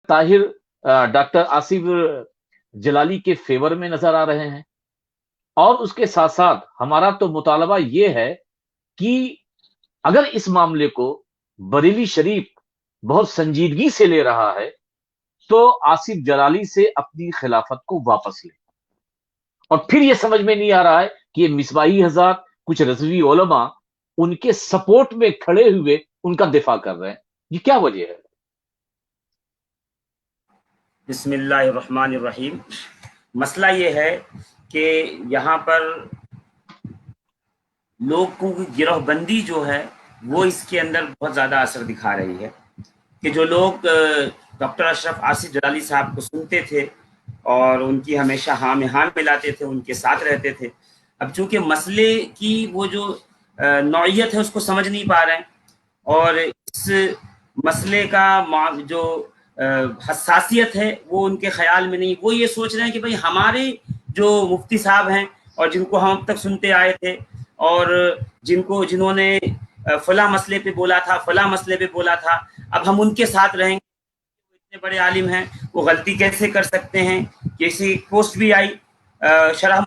Tahir doctor Asif Jalali کے fever میں نظر آ رہے ہیں، اور اس کے ساتھ ساتھ ہمارا تو مطالبہ یہ ہے کہ اگر اس معاملے کو بریلی شریف بہت سنجیدگی سے لے رہا ہے تو آصف جلالی سے اپنی خلافت کو واپس لے. اور پھر یہ سمجھ میں نہیں آ رہا ہے کہ یہ مصباحی حضرات، کچھ رضوی علماء ان کے سپورٹ میں کھڑے ہوئے ان کا دفاع کر رہے ہیں. یہ کیا وجہ ہے؟ بسم اللہ الرحمن الرحیم. مسئلہ یہ ہے کہ یہاں پر لوگوں کی گروہ بندی جو ہے وہ اس کے اندر بہت زیادہ اثر دکھا رہی ہے کہ جو لوگ ڈاکٹر اشرف آصف جلالی صاحب کو سنتے تھے اور ان کی ہمیشہ ہاں میں ہاں ملاتے تھے، ان کے ساتھ رہتے تھے، اب چونکہ مسئلے کی وہ جو نوعیت ہے اس کو سمجھ نہیں پا رہے ہیں، اور اس مسئلے کا جو حساسیت ہے وہ ان کے خیال میں نہیں. وہ یہ سوچ رہے ہیں کہ بھئی ہمارے جو مفتی صاحب ہیں اور جن کو ہم اب تک سنتے آئے تھے اور جنہوں نے فلاں مسئلے پہ بولا تھا، فلاں مسئلے پہ بولا تھا، اب ہم ان کے ساتھ رہیں گے. اتنے بڑے عالم ہیں، وہ غلطی کیسے کر سکتے ہیں؟ کیسی پوسٹ بھی آئی شرح،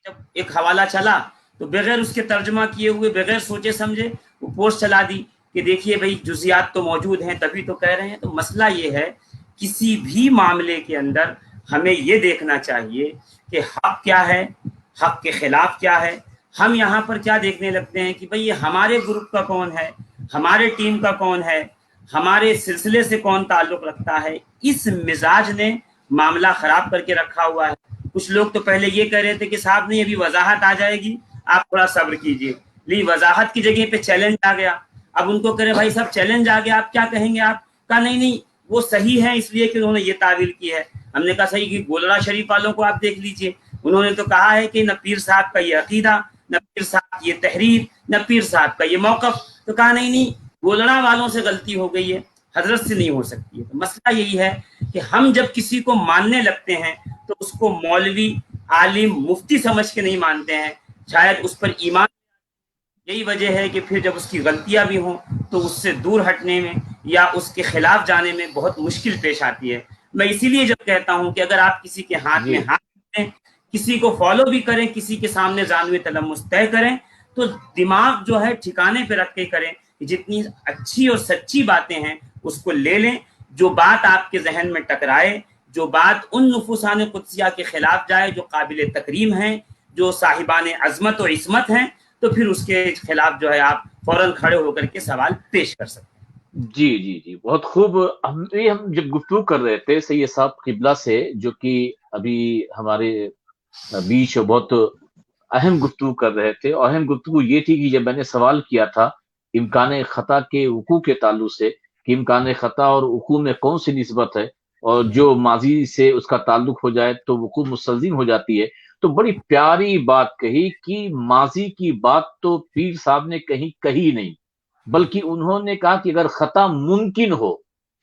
جب ایک حوالہ چلا تو بغیر اس کے ترجمہ کیے ہوئے، بغیر سوچے سمجھے وہ پوسٹ چلا دی کہ دیکھیے بھئی جزیات تو موجود ہیں تبھی تو کہہ رہے ہیں. تو مسئلہ یہ ہے کسی بھی معاملے کے اندر ہمیں یہ دیکھنا چاہیے کہ حق کیا ہے، حق کے خلاف کیا ہے. ہم یہاں پر کیا دیکھنے لگتے ہیں کہ بھئی یہ ہمارے گروپ کا کون ہے، ہمارے ٹیم کا کون ہے، ہمارے سلسلے سے کون تعلق رکھتا ہے. اس مزاج نے معاملہ خراب کر کے رکھا ہوا ہے. کچھ لوگ تو پہلے یہ کہہ رہے تھے کہ صاحب نہیں ابھی وضاحت آ جائے گی، آپ تھوڑا صبر کیجئے. وضاحت کی جگہ پہ چیلنج آ گیا. اب ان کو کرے بھائی صاحب چیلنج آ گیا، آپ کیا کہیں گے؟ آپ کہا نہیں وہ صحیح ہے اس لیے کہ انہوں نے یہ تعویل کی ہے. ہم نے کہا صحیح کہ گولڑا شریف والوں کو آپ دیکھ لیجئے، انہوں نے تو کہا ہے کہ نہ پیر صاحب کا یہ عقیدہ، نہ پیر صاحب کی یہ تحریر، نہ پیر صاحب کا یہ موقف. تو کہا نہیں گولڑا والوں سے غلطی ہو گئی ہے، حضرت سے نہیں ہو سکتی ہے. تو مسئلہ یہی ہے کہ ہم جب کسی کو ماننے لگتے ہیں تو اس کو مولوی، عالم، مفتی سمجھ کے نہیں مانتے ہیں، شاید اس پر ایمان. یہی وجہ ہے کہ پھر جب اس کی غلطیاں بھی ہوں تو اس سے دور ہٹنے میں یا اس کے خلاف جانے میں بہت مشکل پیش آتی ہے. میں اسی لیے جب کہتا ہوں کہ اگر آپ کسی کے ہاتھ میں ہاتھ دیں، کسی کو فالو بھی کریں، کسی کے سامنے زانوِ تلمس طے کریں، تو دماغ جو ہے ٹھکانے پہ رکھ کے کریں کہ جتنی اچھی اور سچی باتیں ہیں اس کو لے لیں. جو بات آپ کے ذہن میں ٹکرائے، جو بات ان نفوسان قدسیہ کے خلاف جائے جو قابل تکریم ہیں، جو صاحبان عظمت و عصمت ہیں، تو پھر اس کے خلاف جو ہے آپ فوراً کھڑے ہو کر کے سوال پیش کر سکتے ہیں. جی بہت خوب. ہم جب گفتگو کر رہے تھے سید صاحب قبلہ سے، جو کہ ابھی ہمارے بیچ بہت اہم گفتگو کر رہے تھے، اور اہم گفتگو یہ تھی کہ جب میں نے سوال کیا تھا امکان خطا کے وقوع کے تعلق سے کہ امکان خطا اور وقوع میں کون سی نسبت ہے، اور جو ماضی سے اس کا تعلق ہو جائے تو وقوع مستلزم ہو جاتی ہے، تو بڑی پیاری بات کہی کہ ماضی کی بات تو پیر صاحب نے کہی نہیں، بلکہ انہوں نے کہا کہ اگر خطا ممکن ہو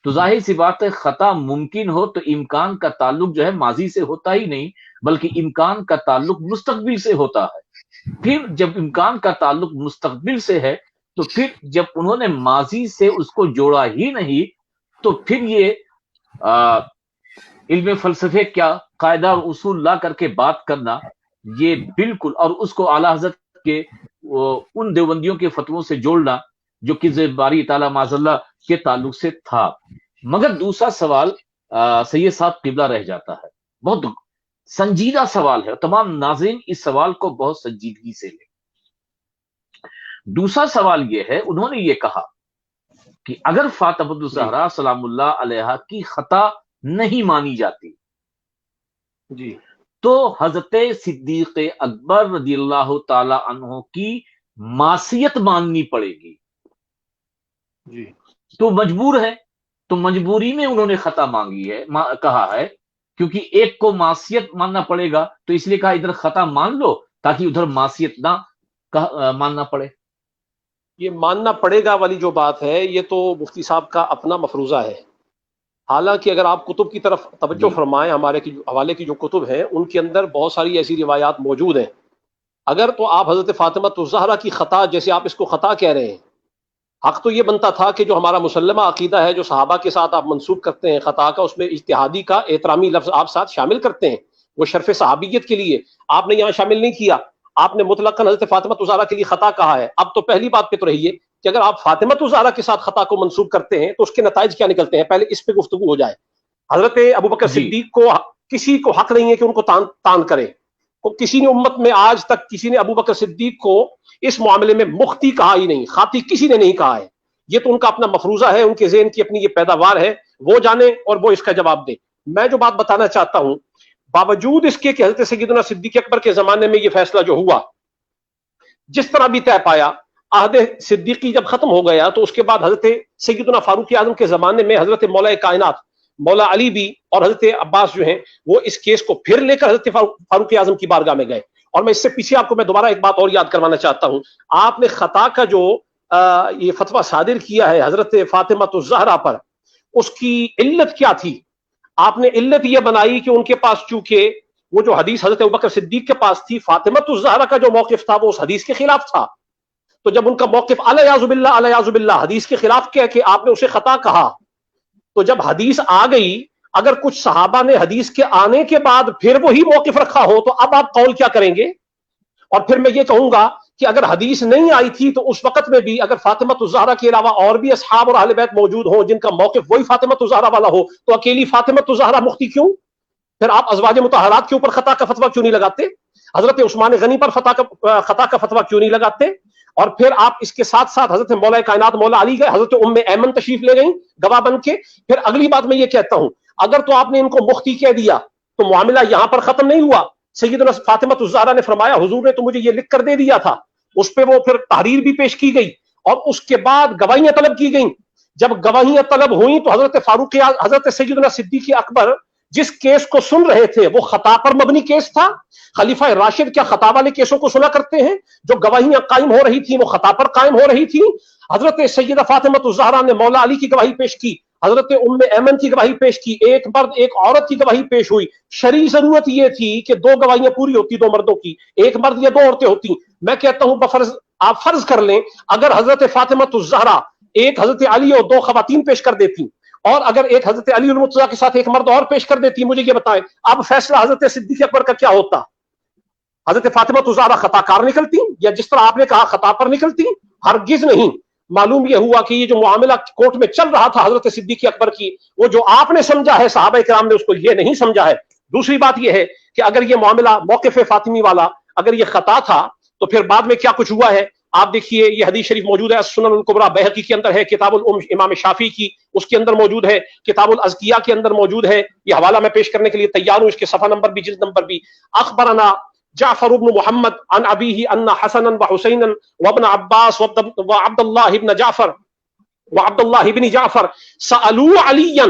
تو ظاہر سی بات ہے، خطا ممکن ہو تو امکان کا تعلق جو ہے ماضی سے ہوتا ہی نہیں، بلکہ امکان کا تعلق مستقبل سے ہوتا ہے. پھر جب امکان کا تعلق مستقبل سے ہے تو پھر جب انہوں نے ماضی سے اس کو جوڑا ہی نہیں تو پھر یہ علم فلسفے کیا قاعدہ اور اصول لا کر کے بات کرنا، یہ بالکل، اور اس کو اعلیٰ حضرت کے ان دیوبندیوں کے فتووں سے جوڑنا جو کہ باری تعالیٰ معاذ اللہ کے تعلق سے تھا. مگر دوسرا سوال سید صاحب قبلہ رہ جاتا ہے، بہت سنجیدہ سوال ہے، تمام ناظرین اس سوال کو بہت سنجیدگی سے لیں. دوسرا سوال یہ ہے، انہوں نے یہ کہا کہ اگر فاطمہ الزہرا سلام اللہ علیہا کی خطا نہیں مانی جاتی تو حضرت صدیق اکبر رضی اللہ تعالی عنہ کی معصیت ماننی پڑے گی. تو مجبور ہے، تو مجبوری میں انہوں نے خطا مانگی ہے، کہا ہے، کیونکہ ایک کو معصیت ماننا پڑے گا تو اس لیے کہا ادھر خطا مان لو تاکہ ادھر معصیت نہ ماننا پڑے. یہ ماننا پڑے گا والی جو بات ہے یہ تو مفتی صاحب کا اپنا مفروضہ ہے. حالانکہ اگر آپ کتب کی طرف توجہ فرمائیں، ہمارے حوالے کی جو کتب ہیں ان کے اندر بہت ساری ایسی روایات موجود ہیں. اگر تو آپ حضرت فاطمہ الزہرا کی خطا، جیسے آپ اس کو خطا کہہ رہے ہیں، حق تو یہ بنتا تھا کہ جو ہمارا مسلمہ عقیدہ ہے جو صحابہ کے ساتھ آپ منسوب کرتے ہیں خطا کا، اس میں اجتہادی کا احترامی لفظ آپ ساتھ شامل کرتے ہیں، وہ شرف صحابیت کے لیے آپ نے یہاں شامل نہیں کیا. آپ نے مطلقاً حضرت فاطمہ الزہرا کے لیے خطا کہا ہے. اب تو پہلی بات پہ تو رہیے کہ اگر آپ فاطمہ الزہرا کے ساتھ خطا کو منسوب کرتے ہیں تو اس کے نتائج کیا نکلتے ہیں، پہلے اس پہ گفتگو ہو جائے. حضرت ابوبکر صدیق کو کسی کو حق نہیں ہے کہ ان کو تان کرے. کسی نے امت میں آج تک کسی نے ابوبکر صدیق کو اس معاملے میں مختی کہا ہی نہیں، خاطی کسی نے نہیں کہا ہے. یہ تو ان کا اپنا مفروضہ ہے، ان کے ذہن کی اپنی یہ پیداوار ہے، وہ جانے اور وہ اس کا جواب دے. میں جو بات بتانا چاہتا ہوں، باوجود اس کے کہ حضرت سیدنا صدیق اکبر کے زمانے میں یہ فیصلہ جو ہوا جس طرح بھی طے پایا، عہد صدیقی جب ختم ہو گیا تو اس کے بعد حضرت سیدنا فاروق اعظم کے زمانے میں حضرت مولا کائنات مولا علی بھی اور حضرت عباس جو ہیں وہ اس کیس کو پھر لے کر حضرت فاروق اعظم کی بارگاہ میں گئے. اور میں اس سے پیچھے آپ کو میں دوبارہ ایک بات اور یاد کروانا چاہتا ہوں. آپ نے خطا کا جو یہ فتویٰ صادر کیا ہے حضرت فاطمہ الزہرا پر، اس کی علت کیا تھی؟ آپ نے علت یہ بنائی کہ ان کے پاس چونکہ وہ جو حدیث حضرت ابوبکر صدیق کے پاس تھی، فاطمہ الزہرا کا جو موقف تھا وہ اس حدیث کے خلاف تھا. تو جب ان کا موقف الیاذ باللہ حدیث کے خلاف کیا کہ آپ نے اسے خطا کہا، تو جب حدیث آ گئی، اگر کچھ صحابہ نے حدیث کے آنے کے بعد پھر وہی موقف رکھا ہو تو اب آپ قول کیا کریں گے؟ اور پھر میں یہ کہوں گا کہ اگر حدیث نہیں آئی تھی تو اس وقت میں بھی اگر فاطمہ الزہرا کے علاوہ اور بھی اصحاب اور اہل بیت موجود ہوں جن کا موقف وہی فاطمہ الزہرا والا ہو، تو اکیلی فاطمہ الزہرا مختی کیوں؟ پھر آپ ازواج مطہرات کے اوپر خطا کا فتویٰ کیوں نہیں لگاتے؟ حضرت عثمان غنی پر خطا کا فتویٰ کیوں نہیں لگاتے؟ اور پھر آپ اس کے ساتھ ساتھ حضرت مولا کائنات مولا علی گئے، حضرت ام ایمن تشریف لے گئیں گواہ بن کے. پھر اگلی بات میں یہ کہتا ہوں، اگر تو آپ نے ان کو مختی کہہ دیا تو معاملہ یہاں پر ختم نہیں ہوا. سیدنا فاطمہ الزہرا نے فرمایا حضور نے تو مجھے یہ لکھ کر دے دیا تھا. اس پہ وہ پھر تحریر بھی پیش کی گئی اور اس کے بعد گواہیاں طلب کی گئیں. جب گواہیاں طلب ہوئیں تو حضرت سیدنا صدیق اکبر جس کیس کو سن رہے تھے وہ خطا پر مبنی کیس تھا. خلیفہ راشد کیا خطا والے کیسوں کو سنا کرتے ہیں؟ جو گواہیاں قائم ہو رہی تھیں وہ خطا پر قائم ہو رہی تھی. حضرت سیدہ فاطمہ الزہرا نے مولا علی کی گواہی پیش کی، حضرت ام ایمن کی گواہی پیش کی، ایک مرد ایک عورت کی گواہی پیش ہوئی. شرعی ضرورت یہ تھی کہ دو گواہیاں پوری ہوتی، دو مردوں کی، ایک مرد یا دو عورتیں ہوتی. میں کہتا ہوں بفرض آپ فرض کر لیں اگر حضرت فاطمہ الزہرا ایک حضرت علی اور دو خواتین پیش کر دیتی، اور اگر ایک حضرت علی المرتضیٰ کے ساتھ ایک مرد اور پیش کر دیتی، مجھے یہ بتائیں اب فیصلہ حضرت صدیق اکبر کا کیا ہوتا؟ حضرت فاطمہ الزہرا خطا کار نکلتی یا جس طرح آپ نے کہا خطا پر نکلتی؟ ہرگز نہیں. معلوم یہ ہوا کہ یہ جو معاملہ کورٹ میں چل رہا تھا حضرت صدیق اکبر کی، وہ جو آپ نے سمجھا ہے صحابہ کرام نے اس کو یہ نہیں سمجھا ہے. دوسری بات یہ ہے کہ اگر یہ معاملہ موقف فاطمی والا اگر یہ خطا تھا تو پھر بعد میں کیا کچھ ہوا ہے آپ دیکھیے. یہ حدیث شریف موجود ہے سنن الکبریٰ بہقی کے اندر ہے، کتاب الام امام شافعی کی اس کے اندر موجود ہے، کتاب الازکیہ کے اندر موجود ہے. یہ حوالہ میں پیش کرنے کے لیے تیار ہوں، اس کے صفحہ نمبر بھی جلد نمبر بھی. اخبرنا جعفر بن محمد عن ابیہ ان حسنا وحسینا وابن عباس وعبد اللہ بن جعفر وعبد اللہ بن جعفر سألوا علیا.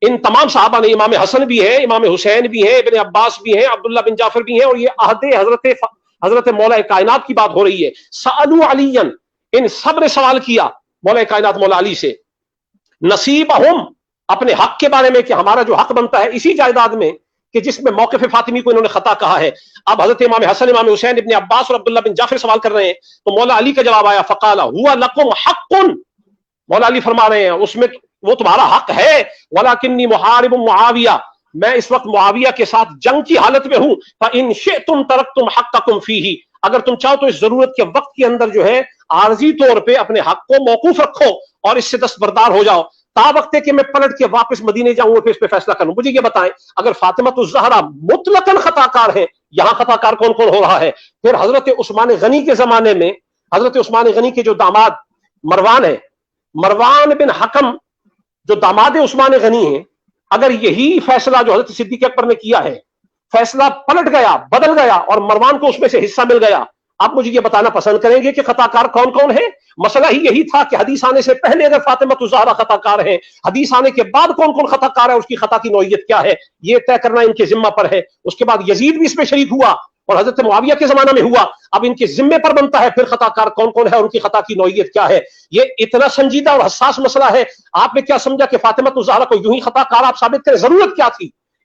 ان تمام صحابہ نے، امام حسن بھی ہے، امام حسین بھی ہیں، ابن عباس بھی ہیں، عبداللہ بن جعفر بھی ہیں، اور یہ عہد حضرت مولا کائنات کی بات ہو رہی ہے. سألوا علیا، ان سب نے سوال کیا مولا کائنات مولا علی سے، نصیبہم، اپنے حق کے بارے میں کہ ہمارا جو حق بنتا ہے اسی جائیداد میں کہ جس میں موقف فاطمی کو انہوں نے خطا کہا ہے. اب حضرت امام حسن، امام حسین، ابن عباس اور عبداللہ بن جعفر سوال کر رہے ہیں تو مولا علی کا جواب آیا فقال ہوا لکم حق. مولا علی فرما رہے ہیں اس میں وہ تمہارا حق ہے، ولکنی محارب معاویہ، میں اس وقت معاویہ کے ساتھ جنگ کی حالت میں ہوں. فإن شئتم ترکتم حقکم فیہ، اگر تم چاہو تو اس ضرورت کے وقت کے اندر جو ہے عارضی طور پہ اپنے حق کو موقوف رکھو اور اس سے دستبردار ہو جاؤ تا وقت کہ میں پلٹ کے واپس مدینے جاؤں اور پھر اس پہ فیصلہ کروں. مجھے یہ بتائیں اگر فاطمہ الزہرا مطلقاً خطا کار ہے، یہاں خطا کار کون کون ہو رہا ہے؟ پھر حضرت عثمان غنی کے زمانے میں حضرت عثمان غنی کے جو داماد مروان ہے، مروان بن حکم جو داماد عثمان غنی ہیں، اگر یہی فیصلہ جو حضرت صدیق اکبر نے کیا ہے فیصلہ پلٹ گیا، بدل گیا اور مروان کو اس میں سے حصہ مل گیا، آپ مجھے یہ بتانا پسند کریں گے کہ خطا کار کون کون ہے؟ مسئلہ ہی یہی تھا کہ حدیث آنے سے پہلے اگر فاطمہ الزہرا خطا کار ہیں، حدیث آنے کے بعد کون کون خطا کار ہے، اس کی خطا کی نوعیت کیا ہے، یہ طے کرنا ان کے ذمہ پر ہے. اس کے بعد یزید بھی اس میں شریک ہوا اور حضرت معاویہ کے زمانہ میں ہوا. اب ان کے ذمے پر بنتا ہے پھر خطا کار کون کون ہے اور ان کی خطا کی نوعیت کیا ہے. یہ اتنا سنجیدہ اور حساس مسئلہ ہے. آپ نے کیا سمجھا کہ فاطمہ الزہرا کو یوں ہی خطا کار آپ ثابت کریں؟ ضرورت کیا تھی؟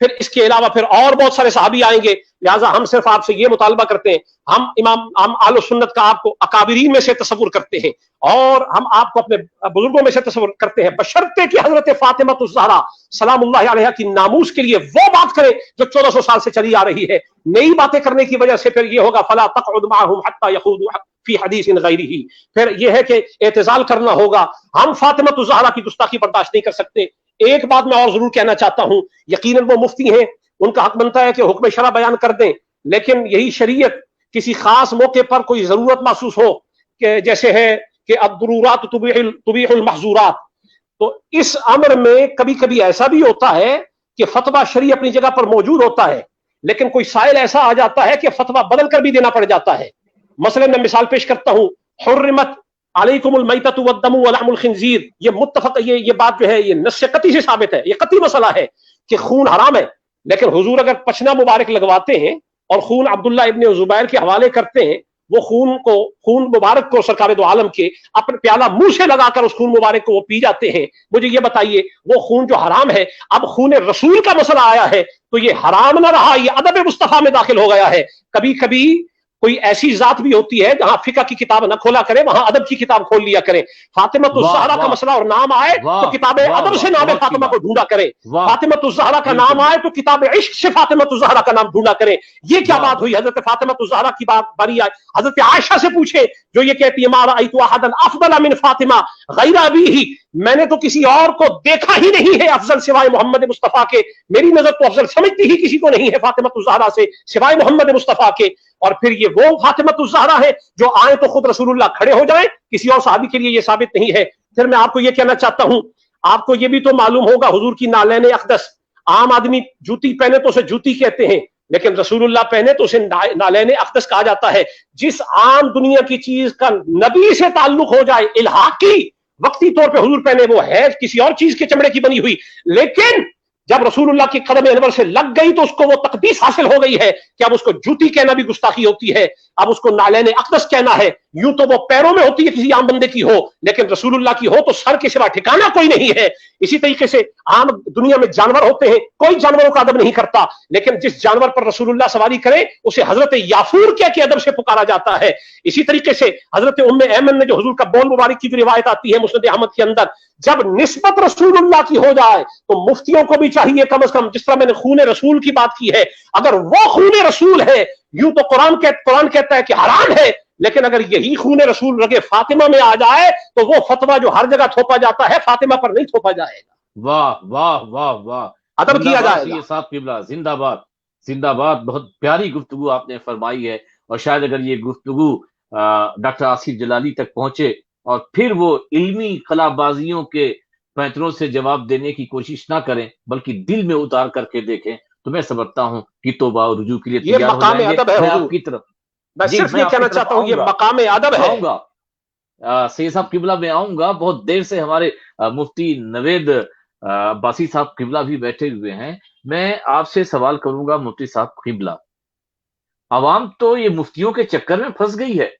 پھر اس کے علاوہ پھر اور بہت سارے صحابی آئیں گے. لہٰذا ہم صرف آپ سے یہ مطالبہ کرتے ہیں, ہم اہل سنت کا آپ کو اکابرین میں سے تصور کرتے ہیں اور ہم آپ کو اپنے بزرگوں میں سے تصور کرتے ہیں, بشرطے کہ حضرت فاطمہ الزہرا سلام اللہ علیہا کی ناموس کے لیے وہ بات کریں جو 1400 سال سے چلی آ رہی ہے. نئی باتیں کرنے کی وجہ سے پھر یہ ہوگا فلا تقعد معهم حتى يخوضوا فی حدیث غیرہ, پھر یہ ہے کہ اعتزال کرنا ہوگا. ہم فاطمہ الزہرا کی گستاخی برداشت نہیں کر سکتے. ایک بات میں اور ضرور کہنا چاہتا ہوں, یقیناً وہ مفتی ہیں, ان کا حق بنتا ہے کہ حکم شرع بیان کر دیں, لیکن یہی شریعت کسی خاص موقع پر کوئی ضرورت محسوس ہو کہ جیسے ہے کہ الضرورات تبیح المحظورات, تو اس امر میں کبھی کبھی ایسا بھی ہوتا ہے کہ فتویٰ شرعی اپنی جگہ پر موجود ہوتا ہے, لیکن کوئی سائل ایسا آ جاتا ہے کہ فتویٰ بدل کر بھی دینا پڑ جاتا ہے. مثلا میں مثال پیش کرتا ہوں, حرمت علیکم المیتۃ والدم ولحم الخنزیر, یہ متفق, یہ بات جو ہے یہ نص قطعی سے ثابت ہے, یہ قطعی مسئلہ ہے کہ خون حرام ہے. لیکن حضور اگر پچنا مبارک لگواتے ہیں اور خون عبداللہ ابن زبیر کے حوالے کرتے ہیں, وہ خون مبارک کو سرکار دو عالم کے اپنے پیالہ منہ سے لگا کر اس خون مبارک کو وہ پی جاتے ہیں. مجھے یہ بتائیے, وہ خون جو حرام ہے, اب خون رسول کا مسئلہ آیا ہے تو یہ حرام نہ رہا, یہ ادب مصطفیٰ میں داخل ہو گیا ہے. کبھی کبھی کوئی ایسی ذات بھی ہوتی ہے جہاں فقہ کی کتاب نہ کھولا کرے, وہاں ادب کی کتاب کھول لیا کرے. فاطمہ الزہرا کا مسئلہ اور نام آئے تو کتاب ادب سے نام فاطمہ کو ڈھونڈا کرے, فاطمہ الزہرا کا نام آئے تو کتاب عشق سے فاطمہ الزہرا کا نام ڈھونڈا کرے. یہ کیا بات ہوئی؟ حضرت فاطمہ الزہرا کی بات باری آئے, حضرت عائشہ سے پوچھے جو یہ کہتی ہے ما رأیت احدا افضل من فاطمہ غیر ابیہ, میں نے تو کسی اور کو دیکھا ہی نہیں ہے افضل سوائے محمد مصطفیٰ کے, میری نظر تو افضل سمجھتی ہی کسی کو نہیں ہے فاطمہ الزہرا سے سوائے محمد مصطفیٰ کے. اور پھر یہ وہ فاطمہ الزہرا ہے جو آئے تو خود رسول اللہ کھڑے ہو جائیں, کسی اور صحابی کے لیے یہ ثابت نہیں ہے. پھر میں آپ کو یہ کہنا چاہتا ہوں, آپ کو یہ بھی تو معلوم ہوگا حضور کی نالین اقدس, عام آدمی جوتی پہنے تو اسے جوتی کہتے ہیں, لیکن رسول اللہ پہنے تو اسے نالین اقدس کہا جاتا ہے. جس عام دنیا کی چیز کا نبی سے تعلق ہو جائے الحاقی وقتی طور پہ حضور پہنے, وہ ہے کسی اور چیز کے چمڑے کی بنی ہوئی, لیکن جب رسول اللہ کی قدم انور سے لگ گئی تو اس کو وہ تقدیس حاصل ہو گئی ہے کہ اب اس کو جوتی کہنا بھی گستاخی ہوتی ہے, اب اس کو نالین اقدس کہنا ہے. یوں تو وہ پیروں میں ہوتی ہے کسی عام بندے کی ہو, لیکن رسول اللہ کی ہو تو سر کے سوا ٹھکانا کوئی نہیں ہے. اسی طریقے سے عام دنیا میں جانور ہوتے ہیں, کوئی جانوروں کا ادب نہیں کرتا, لیکن جس جانور پر رسول اللہ سواری کرے اسے حضرت یافور کہہ کے ادب سے پکارا جاتا ہے. اسی طریقے سے حضرت ام ایمن نے جو حضور کا بول مبارک کی جو روایت آتی ہے مسند احمد کے اندر, جب نسبت رسول اللہ کی ہو جائے تو مفتیوں کو بھی چاہیے کم از کم, جس طرح میں نے خون رسول کی بات کی ہے, اگر وہ خون رسول ہے, یوں تو قرآن کہتا ہے کہ حرام ہے, لیکن اگر یہی خون رسول رگے فاطمہ میں آ جائے تو وہ فتویٰ جو ہر جگہ تھوپا جاتا ہے فاطمہ پر نہیں تھوپا جائے گا. واہ واہ واہ واہ, ادب کیا جائے گا. صاحب قبلہ زندہ باد, زندہ باد. بہت پیاری گفتگو آپ نے فرمائی ہے, اور شاید اگر یہ گفتگو ڈاکٹر آصف جلالی تک پہنچے اور پھر وہ علمی خلا بازیوں کے پینتروں سے جواب دینے کی کوشش نہ کریں بلکہ دل میں اتار کر کے دیکھیں, تو میں سمجھتا ہوں کہ توبہ اور رجوع کے لیے تیار ہو جائیں گے. میں آپ کی طرف میں صرف یہ کہنا چاہتا ہوں, یہ مقام ادب ہے. آؤں گا سید صاحب قبلہ میں آؤں گا. بہت دیر سے ہمارے مفتی نوید عباسی صاحب قبلہ بھی بیٹھے ہوئے ہیں. میں آپ سے سوال کروں گا مفتی صاحب قبلہ, عوام تو یہ مفتیوں کے چکر میں پھنس گئی ہے,